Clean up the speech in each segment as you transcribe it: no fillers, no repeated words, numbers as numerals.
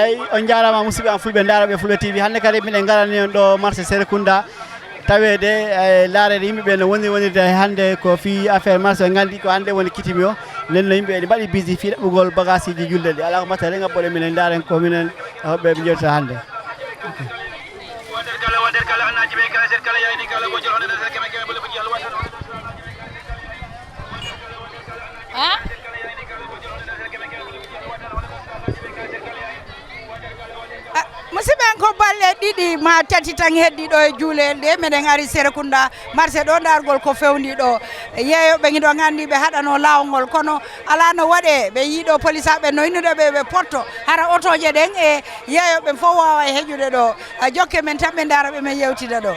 eyyi on jarama musidɓe am fulɓe daroɓe Fulɓe TV hande kadi minen garani on ɗo marché Serekunda tawede laarede yimɓeɓe no wonirde hande ko fi affaire marché gandi ko hande woni kitimi o nden no yimɓeɓe ɗi mbaɗi busy fi ɗaɓɓugol bagage ji julde ɗi ala ko mbatta re gabɓoɗe minen daren ko minen hoɓɓe ɓe jewtata hande musidɓe ko balle ɗiɗi ma tati tan heddi ɗo e juulel nde meɗen ari Serekunda marché ɗo dargol ko fewndi ɗo yeeyoɓe giɗo gandi ɓe haɗano lawol kono ala no waɗe ɓe yiiɗo police aɓe noynudeɓe ɓe potto hara otoje ɗen e yeeyoɓe fof wawa heƴude ɗo jokke men tan ɓe daraɓe men yewtida ɗo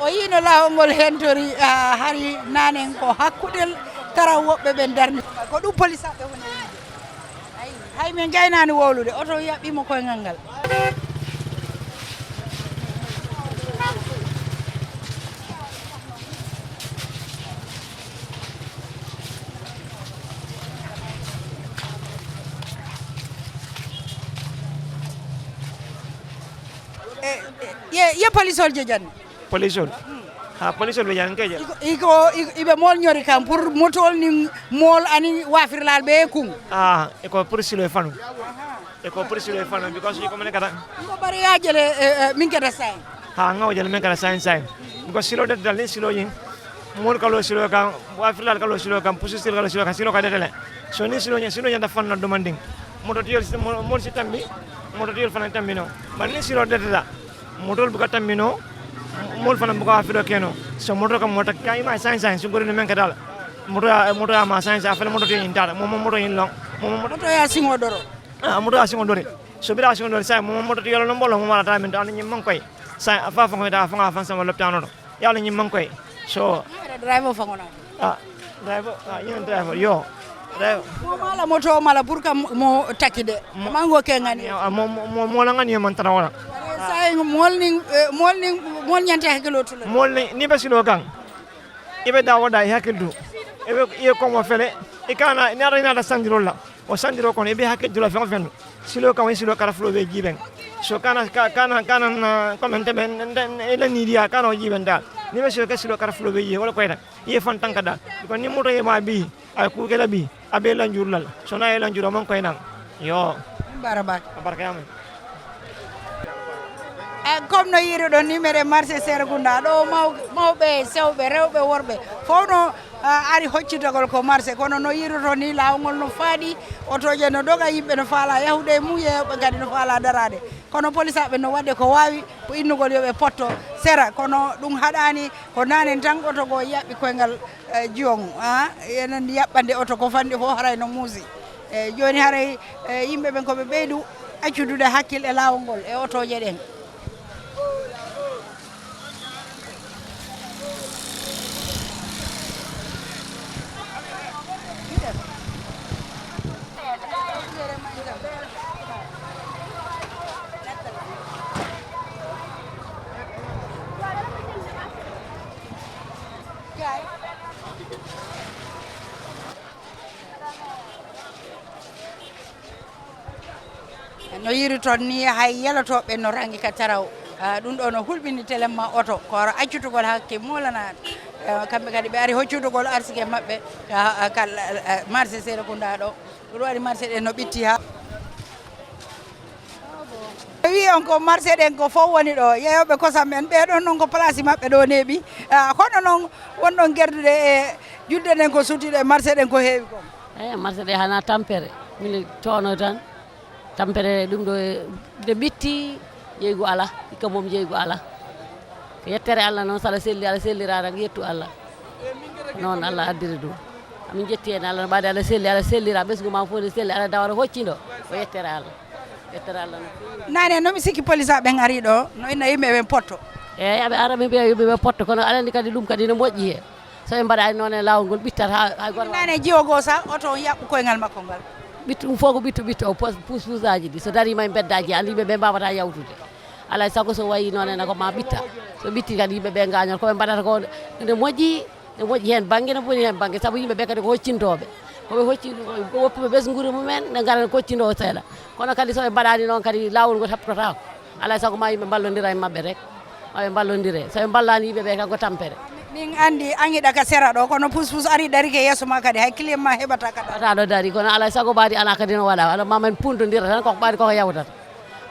o yino lawol ngol hentori hari nanen ko hakkudel tara woɓɓe ɓe darni ko ɗum police aɓe woni ayi hay min gaynani wowlude oto yaɓɓimo koyngal ngal ye police ol jejanni police ol ha police ol ɓe jan keja iko iɓe mol ñori kam pour motol ni mol ani wafirlal ɓe kum eko pour silo e fanu eko pour silo e fanu because ko mene kata ko bari yajele min kata sain ngawjele men kata sain because silo de dal ni silo yin mol kalo silo kam wafirlal kalo silo kam pour silo kalo silo kam silo ka detele so ni silo nyanda fanna demanding moto tiol mol si tambi moto tiol fana tambi no ban ni silo detela motol buka tambino mol fana buka afiro keno so moto kam mota kay ma sain so gorino men kadal moto ma sain afele moto tin dara moto yin long moto ya singo doro moto ya singo doro so bira singo doro sai moto tiol no mbolo mo mala ta min tan nyim man koy sai afa fa da fa fa sama loptano do yalla nyim man koy so driver fa ngona driver yen driver yo mo mala moto mala burka mo takide mango ke ngani mo la ngani man tan wala say mol nyante hakilo tulo mol ni basilo kan ibe da wada hakildu ibe ko mo fele e kana ni ara ina da sandiro la o sandiro ko ibe hakildu la fen silo kan silo kara flo be jiben so kana comment ben ele ni dia kana o jiben da ni basilo ka silo kara flo be yi wala ko ita ye fan tanka da ko ni moto e ma bi ay ku kala bi abe la njurlal so na e la njuro man ko ina yo baraka amen comme no yiriɗo numéro marché Serekunda ɗo mawɓe sewɓe rewɓe worɓe fof no ari hoccitagol ko marché kono no yirito ni lawol no faaɗi otoje no doga yimɓe no faala yahude mum yeyoɓe kadi no faala darade kono police aɓe no waɗde ko wawi ko innugol yoɓe potto sera kono ɗum haɗani ko nanen tan oto ko yaɓɓi koyngal jiyong enen yaɓɓande oto ko fandi fof haray no muusi joni haray yimɓe ɓen koɓe ɓeydu accudude hakkille lawol ngol e otoje ɗen no yiriton ni hay yelotoɓe no rangi ka taraw ɗum ɗo no hulɓini téléma oto ko accutugol hakke molana kamɓe kadi ɓe ari hoccutugol arsike mabɓe ka marché Serekunda ɗo ɗum waɗi marché ɗen no ɓitti ha wi on ko marché ɗen ko fof woni ɗo yeyoɓe kosam en ɓeɗon noon ko place mabɓe ɗo neeɓi kono noon wonɗon gerdude e julde ɗen ko suttiɗo e marché ɗen ko heewi kon eyi marché ɗe hana tampere mine toono tan tampere ɗum ɗo nde ɓitti jeygu ala hikka moom jeygu ala ko yettere Allah noon saɗa selli Allah sellira tan yettu Allah noon Allah addiri ɗum amin jetti hen Allah no ɓaade Allah sellira ɓesgu ma fof ne selli Allah dawata hoccido ko yettere Allah noon nane nomi sikki police aɓen ari ɗo no inna yimɓe ɓen potto eyyi aɓe ara ɓe mbiya yimɓe ɓe potto kono aɗa andi kadi ɗum kadi no moƴƴi he so ɓe mbaɗani noon e lawol ngol ɓittat hay goto nane jiwogo sa oto yaɓɓu koyngal makko ngal ɓittu ɗum fof ko ɓittu o puus puusaji ɗi so darima e beddaji andi yimɓe ɓe mbawata yawtude alay sago so wayi noon ene ko ma ɓitta so ɓitti kadi yimɓe ɓe gañon koɓe mbaɗata ko ne moƴƴi hen banggue ne boni hen banggue saabu yimɓe ɓe kadi ko hoccintoɓe koɓe hocci ko woppiɓe ɓesguri mumen ɓe gara koccino seeɗa kono kadi soɓe mbaɗani noon kadi lawol ngo taptotako alay sago ma yimɓe ballodira e mabɓe rek maɓe ballodire soɓe ballani yimɓeɓe tan ko tampere min andi angiɗa ka sera ɗo kono pousse ari dari ke yeeso ma kadi hay client ma heɓata kada ɗo dari kono alay sago ɓaadi ala kadi no waɗa ala mamen puntodira tan koko ɓaadi koko yawtata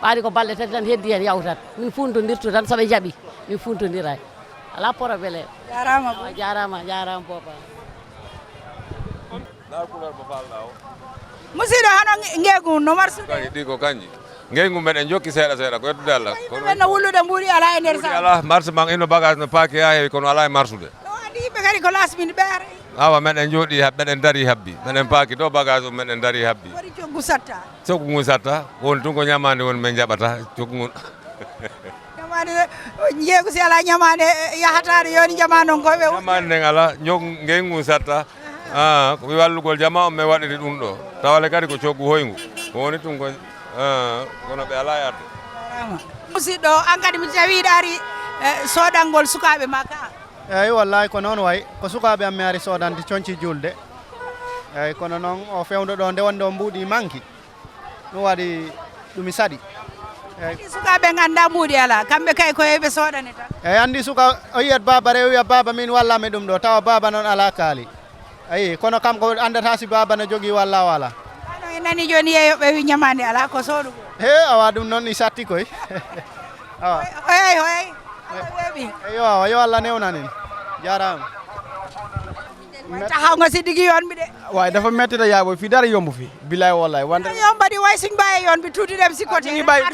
ɓaadi ko balɗe tati tan heddi hen yawtat min funtodirtu tan soɓe jaaɓi min funtodiray ala probléme jarama popa musidɗo hano ngegu no marsude ɗi ko kanji ngeygu meɗen jokki seeɗa ko yettude Allah no wullude mbuuri ala e nder sa ala marché man ino bagage no paaki ha heewi kono ala e marsude andi yimɓe kadi ko lasmini ɓeere awa meɗen jooɗi meɗen dari habbi meɗen paaki to bagage o meɗen dari habbi waɗi coggu satta coggu ngu satta woni tun ko ñamande woni min jaɓata coggu ngun ñamade jeegu si ala ñamade yahatade yoni jama noon koɓe ñamande nden ala ngeygu ngu satta ko wi wallugol jama on min waɗiri ɗum ɗo tawale kadi ko coggu hoyngu woni tun ko kono ɓe ala yarde musidɗo an kadi mi tawiɗa ari soɗangol sukaɓe ma ka eyyi wallahi ko noon way ko sukaɓe am mi ari sodande coñci julde eyyi kono noon o fewdo ɗo nde wonde o mbuuɗi manki ɗum waɗi ɗumi saɗi eyyi sukaɓe ganda mbuuɗi ala kamɓe kay ko heɓe soɗane tan eyyi andi suka o yiyat baba rew wiya baba min wallami ɗum ɗo tawa baba noon ala kaali ayi kono kam ko andata si baba ne jogui walla wala e nani joni yeyoɓe wi ñamande ala ko soɗugo he awa ɗum noon i satti koy awa hoyay ala weeɓi eyo awa yo Allah newnanin jarama taxaw nga si digi yoon bi de waaye dafa metti da yaabo fii dara yomb fi bilaay wallaay wante yombadi way suñ bàyyee yoon bi tuuti dem si côté ñu bàyyi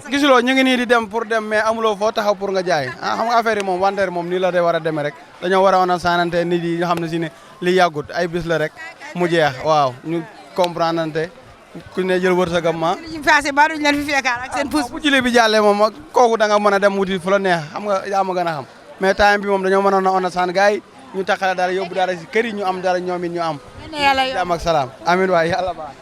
gisuloo ñu ngi nii di dem pour dem mais amuloo foo taxaw pour nga jaay xam nga affaire yi moom wanteer moom nii la de war a demee rek dañoo war a woon a saanante nit yi nga xam ne si ne li yàggut ay bis la rek mu jeex waaw ñu comprendre ante ku ne jël wërsëgam ma passé ba duñ leen fi fekkaar ak seen pousse bu jëlee bi jàllee moom kooku da nga mën a dem wuti fu la neex xam nga yaa ma gën a xam mais time bi moom dañoo mënoon a on a saan gars yi ñu taxale dara yóbbu dara si kër yi ñu am dara ñoom it ñu am jàmm ak salaam amiin waay yàlla baax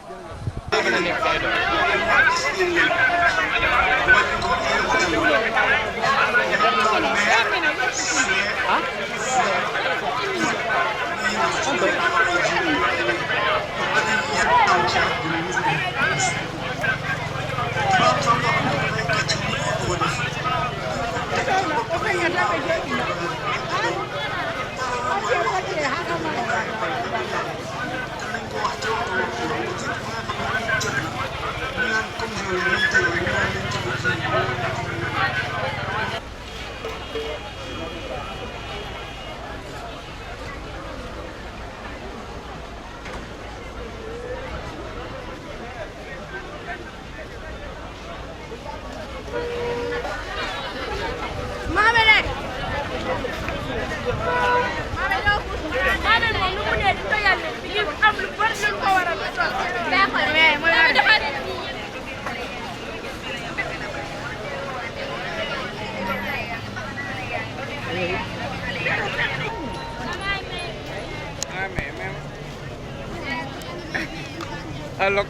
Halo.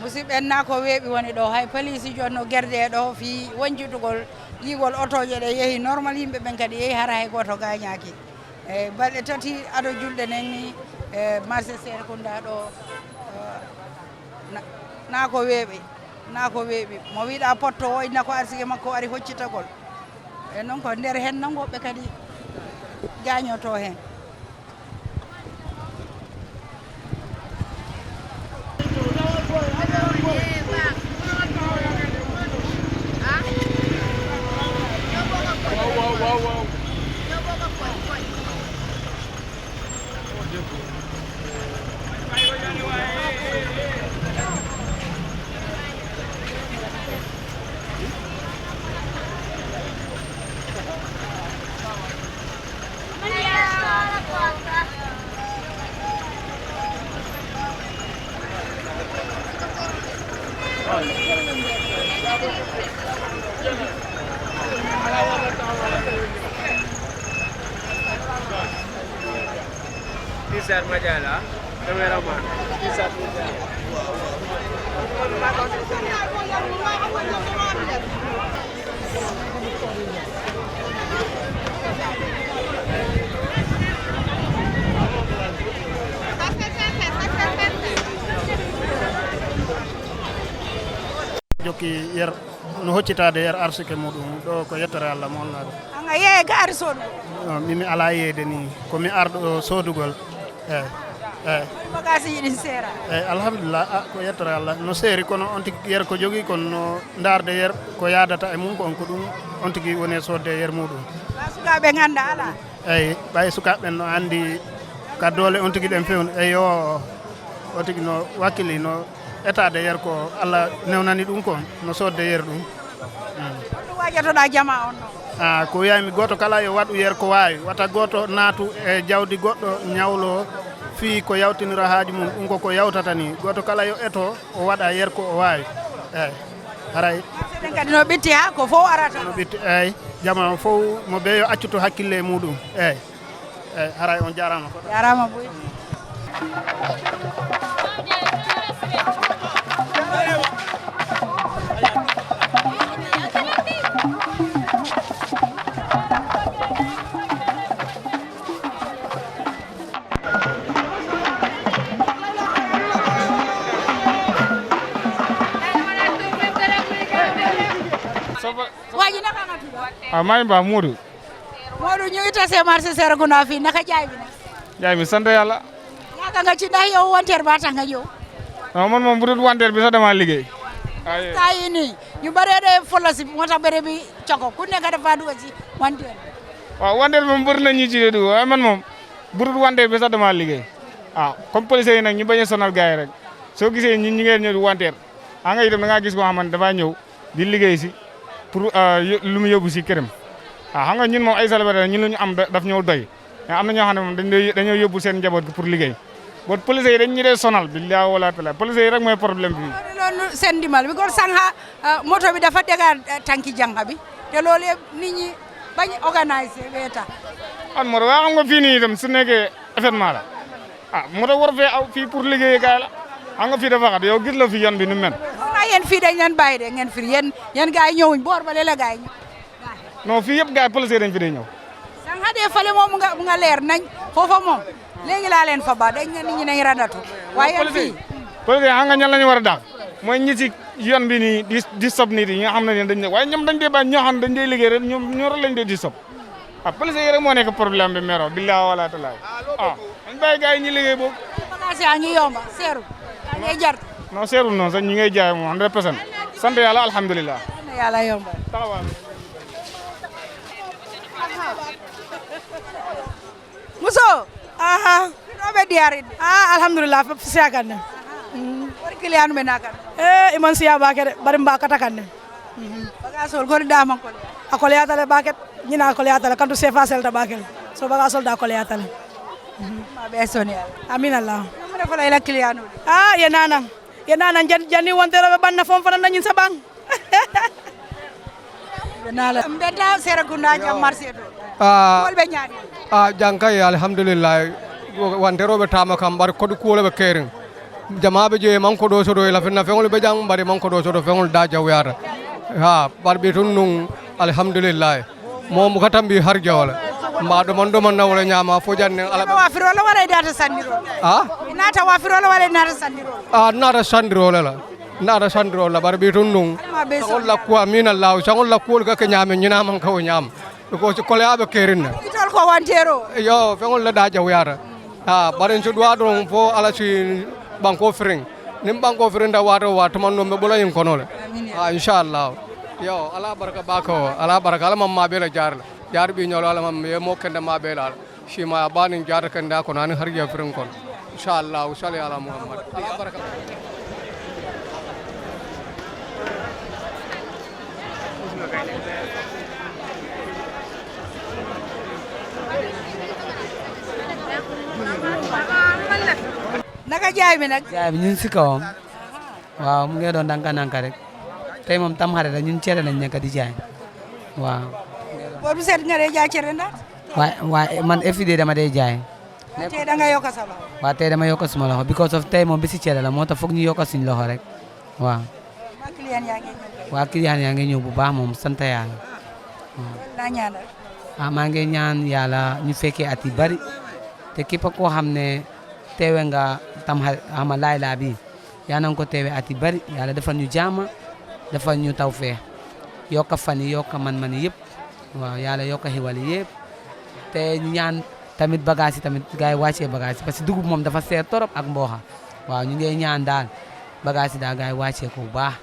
musidɓe en na ko weeɓi woni ɗo hay police jonno guerde ɗo fi wonjutugol ligol otoje ɗe yeehi normal yimɓe ɓen kadi yeehi hara hay goto gañaki eyyi balɗe tati aɗo julɗe nen ni e marché Serekunda ɗo na ko weeɓi mo wiɗa potto o inna ko arsike makko ari hoccitagol e noon ko nder hen noon woɓɓe kadi gañoto hen T-shirt Majala, cameraman. T-shirt Majala. jokki yer no hoccitade yer arsike muɗum ɗo ko yettere Allah mo holnaɗo anga yeeye ga ari sodu mimi ala yeyde ni komi arɗo sodugol eyyi bagage yiɗin seera alhamdulillah ko yettere Allah no seeri kono on tigui yer ko jogui kono no darde yer ko yadata e mum ko on ko ɗum on tigui woni sodde yer muɗum sukaɓe ganda ala eyyi ɓay sukaɓe no andi ka doole on tigui ɗen fewni eyyo o tigui no wakkili no etade yer ko Allah newnani ɗum ko no sodde yer ɗum ɗum wajatoɗa jama on no ko wiyami goto kala yo waɗu yer ko wawi wata goto naatu e jawdi goɗɗo ñawlo fi ko yawtinira haaji mum ɗum koko yawtata ni goto kala yo eto o waɗa yer ko o wawi eyyi haray ɗen kadi no ɓitti ha ko fof arata no ɓitti eyyi jama fof mo ɓeyo accuto hakkille muɗum eyyi haray on jarama ko jarama boy waji naka nga tudd maa ngi baax Modou Modou ñu ngi tase marché Serekunda fii naka jaay bi nag jaay mi sant yàlla yaaka nga ci ndax yow wanteer ba tax nga ñëw non man moom bu dul wanteer bi sax dama liggéey saa yi nii ñu bëree de folo si moo tax bëre bi coko ku nekk dafa dugg ci wanteer waaw wanteer moom bëri na ñi ci dee dugg waaye man moom bu dul wanteer bi sax dama liggéey comme police yi nag ñu bañ a sonal gars yi rek soo gisee ñi ngeen ñëw di wanteer nga itam da ngaa gis koo xamante dafaa ñëw di liggéey si pour lu mu yóbbu si këram xam nga ñun moom ay célibataire ñun lu ñu am daf ñëw doy mais am na ñoo xam ne moom dañoo yóbbu seen njaboot gi pour liggéey bon police yi dañ ñu dee sonal billahi wala taala police yi rek mooy problème bi loolu seen dimbal bi kon sànqa moto bi dafa dégg tànki jànga bi te loolu yëpp nit ñi bañ organiser bee tax an moto waa xam nga fii nii itam su nekkee événement la moto war fee aw fii pour liggéey kaay la xam nga fii dafa xat yow gis la fi yoon bi nu mel yéen fii dañ leen bàyyi de ngeen firi yéen gars yi ñëwuñ boor ba la gars yi ñëw non fii yëpp gars yi police dañ fi dee ñëw sànqa de fale moom mu nga leer nañ foofa moom léegi laa leen fa ba dañ ne nit ñi nañ randatu waaye yéen fii police xam nga ñan la ñu war a daax mooy ñi ci yoon bi nii di sob nit yi nga xam ne dañ ne waaye ñoom dañ dee bàyyi ñoo xam ne dañ dee liggéey rek ñoom ñoo lañ dee di sob police yi rek moo nekk problème bi mero billahi wala taala dañ bàyyi gars yi ñi liggéey boobu bagage yaa ngi yomba seeru yaa ngay jar non seerul noonu sax ñi ngay jaay moom 100% sant yàlla alhamdulilah yàlla yomba muso ɗoɓe diyari alhamdulillah siya kanne wori client ɓe nakan iman siya bakede bari mbakata kanne bagasol gori daman kole a koleyatale baket ñina koleyatale kantu sefa selta bakel so bagasol da koleyatale maɓe soni amin allah mune fola ila client ye nanan janni wonteroɓe ɓanna fon fana nañin sa ɓang mbedda Serekunda jam marché to holɓe ñaadi jankay alhamdulillah wanteroɓe tama kam ɓar koɗo kuuleɓe kerin jamaɓe je manko ɗo soɗo la finna feŋol ɓe jang ɓari manko ɗo soɗo feŋol da jawyata ɓar ɓi tun nun alhamdulillah momo katambi har jawala mbaɗo man ɗo man nawle ñama fo janne wafirole wala data sandirole nata wafirole wala nata sandirole nata sandirole la nata sandirole la ɓar ɓi tun nun sagol lakku amin allah sagol lakkuol kake ñame ñinaman kawo ñama ko koleyaɓe kerinna itol ko wantero yo feŋol le da jawyata ɓaren so ɗuwa ɗon fo ala si ɓanko firin nin ɓanko firinta wato wa tuman ɗon ɓe ɓolayin konole inchallah yo ala baraka baka o ala baraka ala mamma ɓeela jarla jar ɓi ñolo ala mam ye mo kende ma ɓeela ala sima banin jata kende kono ani har je firin kon inchallah sali ala muhammad ala baraka naka jaay bi nag jaay bi ñun si kawam waaw mu ngi doon danka rek tey moom tam xarit ñun cere lañ nekk di jaay waaw boo bu seet nga dee jaay cere ndax waaye man everyday dama dee jaay tey da nga yokk sa loxo. waaw tey dama yokk suma loxo because of tey moom bisi cere la moo tax foog ñu yokk suñu loxo rek waaw. waa client yaa ngi ñëw. waa client yaa ngi ñëw bu baax moom sant yàlla. laa ñaanal. maa ngi ñaan yàlla ñu fekkee at yi bari te képp koo xam ne teewe nga tam xama laay bi yaa na nga ko teewe at yi bari yàlla defal ñu jaama defal ñu tawfeex yokka fan yi yokka man-man yi yëpp waaw yàlla yokka xiwal yi yëpp te ñu ñaan tamit bagage yi tamit gars yi wàccee bagage yi parce que dugub moom dafa seer torop ak mbooxa waaw ñu ngi ñaan daal bagage yi daal gars yi wàccee ko bu baax.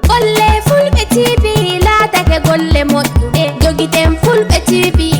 Golle Fulɓe TV laatake golle moƴƴuɗe jogiten Fulɓe TV